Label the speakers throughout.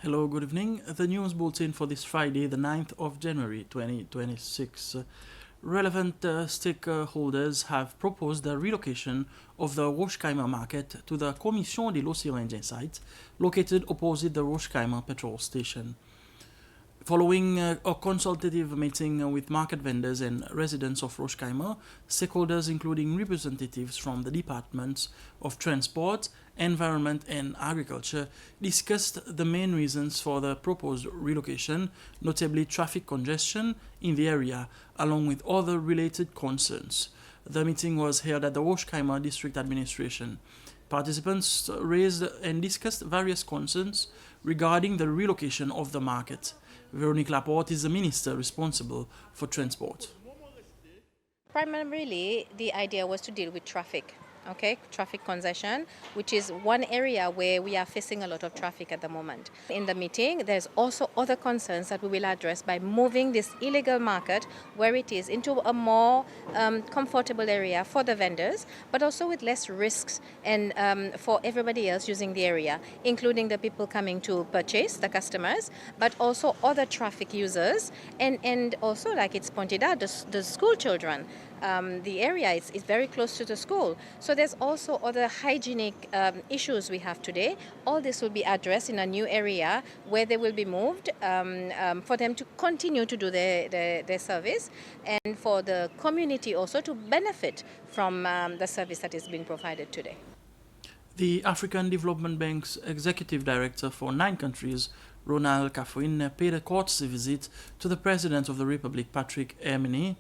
Speaker 1: Hello, good evening. The news bulletin for this Friday, the 9th of January 2026. Relevant stakeholders have proposed the relocation of the Rochkheimer market to the Commission des Lots site, located opposite the Rochkheimer petrol station. Following a consultative meeting with market vendors and residents of Rochkheimer, stakeholders including representatives from the Departments of Transport, Environment and Agriculture discussed the main reasons for the proposed relocation, notably traffic congestion in the area, along with other related concerns. The meeting was held at the Rochkheimer District Administration. Participants raised and discussed various concerns regarding the relocation of the market. Véronique Laporte is the minister responsible for transport.
Speaker 2: Primarily, the idea was to deal with traffic. Traffic congestion, which is one area where we are facing a lot of traffic at the moment. In the meeting, there's also other concerns that we will address by moving this illegal market where it is into a more comfortable area for the vendors, but also with less risks and for everybody else using the area, including the people coming to purchase, the customers, but also other traffic users, and also, like it's pointed out, the school children. The area is very close to the school. So there's also other hygienic issues we have today. All this will be addressed in a new area where they will be moved for them to continue to do their service, and for the community also to benefit from the service that is being provided today.
Speaker 1: The African Development Bank's Executive Director for 9 countries, Ronald Kafouin, paid a courtesy visit to the President of the Republic, Patrick Hermine.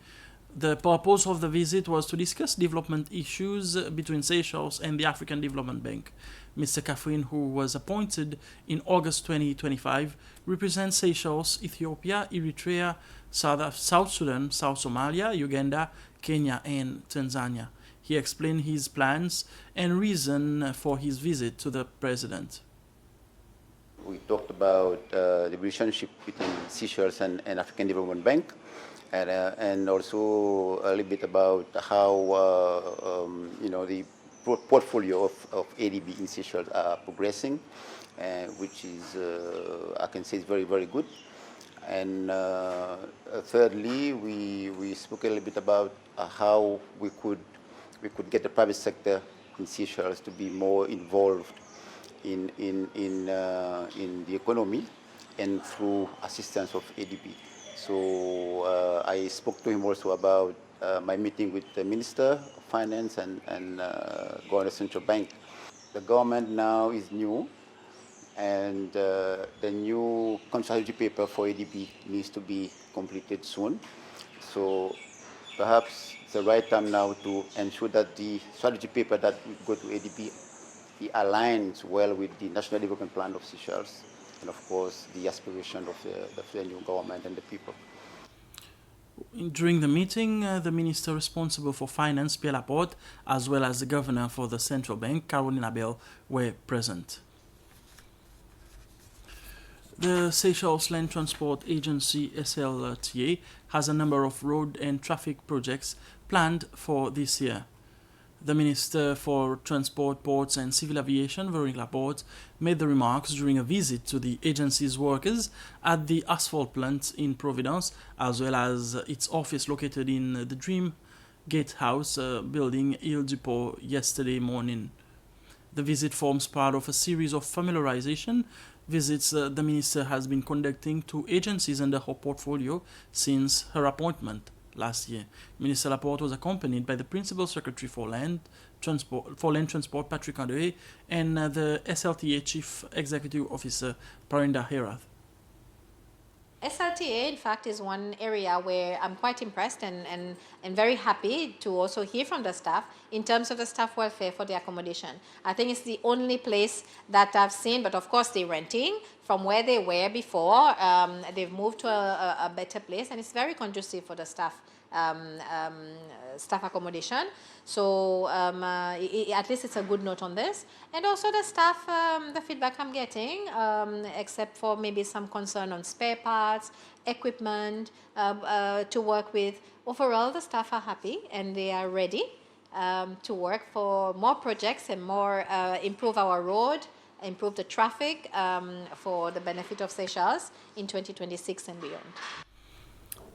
Speaker 1: The purpose of the visit was to discuss development issues between Seychelles and the African Development Bank. Mr. Kafouin, who was appointed in August 2025, represents Seychelles, Ethiopia, Eritrea, South Sudan, South Somalia, Uganda, Kenya, and Tanzania. He explained his plans and reason for his visit to the President.
Speaker 3: We talked about the relationship between Seychelles and African Development Bank. And also a little bit about how the portfolio of ADB in Seychelles are progressing, which is I can say is very, very good. And thirdly, we spoke a little bit about how we could get the private sector in Seychelles to be more involved in the economy and through assistance of ADB. So I spoke to him also about my meeting with the Minister of Finance and Governor Central Bank. The government now is new, and the new strategy paper for ADB needs to be completed soon. So perhaps it's the right time now to ensure that the strategy paper that we go to ADB aligns well with the National Development Plan of Seychelles, and of course the aspiration of the new government and the people.
Speaker 1: During the meeting, the minister responsible for finance, Pierre Laporte, as well as the governor for the central bank, Caroline Abel, were present. The Seychelles Land Transport Agency, SLTA, has a number of road and traffic projects planned for this year. The Minister for Transport, Ports and Civil Aviation, Véronique Laporte, made the remarks during a visit to the agency's workers at the asphalt plant in Providence, as well as its office located in the Dream Gatehouse building, Ile du Port, yesterday morning. The visit forms part of a series of familiarization visits the Minister has been conducting to agencies under her portfolio since her appointment last year. Minister Laporte was accompanied by the Principal Secretary for Land Transport, Patrick Andre, and the SLTA Chief Executive Officer, Parinda Herath.
Speaker 2: SLTA, in fact, is one area where I'm quite impressed and very happy to also hear from the staff in terms of the staff welfare for the accommodation. I think it's the only place that I've seen, but of course they're renting from where they were before. They've moved to a better place, and it's very conducive for the staff accommodation. So at least it's a good note on this. And also the staff, the feedback I'm getting, except for maybe some concern on spare parts, equipment to work with. Overall, the staff are happy and they are ready to work for more projects and more improve our road improve the traffic for the benefit of Seychelles in 2026 and beyond.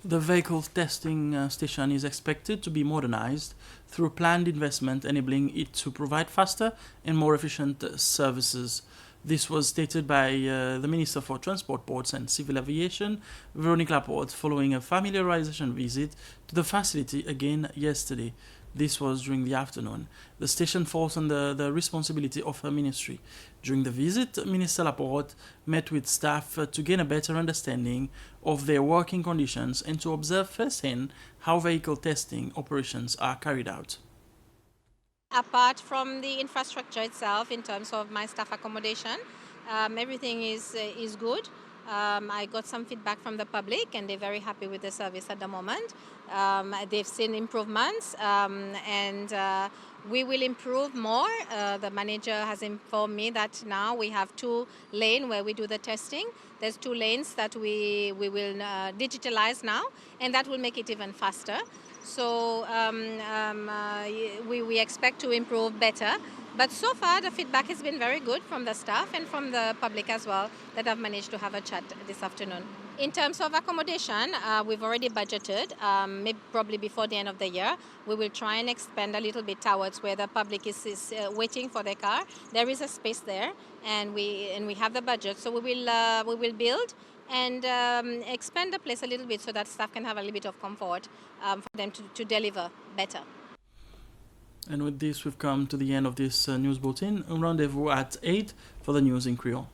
Speaker 1: The vehicle testing station is expected to be modernized through planned investment, enabling it to provide faster and more efficient services. This was stated by the Minister for Transport, Ports and Civil Aviation, Véronique Laporte, following a familiarization visit to the facility again yesterday. This was during the afternoon. The station falls under the responsibility of her ministry. During the visit, Minister Laporte met with staff to gain a better understanding of their working conditions and to observe firsthand how vehicle testing operations are carried out.
Speaker 2: Apart from the infrastructure itself, in terms of my staff accommodation, everything is good. I got some feedback from the public, and they're very happy with the service at the moment. They've seen improvements, and we will improve more. The manager has informed me that now we have 2 lanes where we do the testing. There's 2 lanes that we will digitalize now, and that will make it even faster. So we expect to improve better. But so far, the feedback has been very good from the staff and from the public as well, that I've managed to have a chat this afternoon. In terms of accommodation, we've already budgeted, maybe probably before the end of the year. We will try and expand a little bit towards where the public is waiting for their car. There is a space there, and we have the budget. So we will build and expand the place a little bit so that staff can have a little bit of comfort for them to deliver better.
Speaker 1: And with this, we've come to the end of this news bulletin. Rendezvous at 8 for the news in Creole.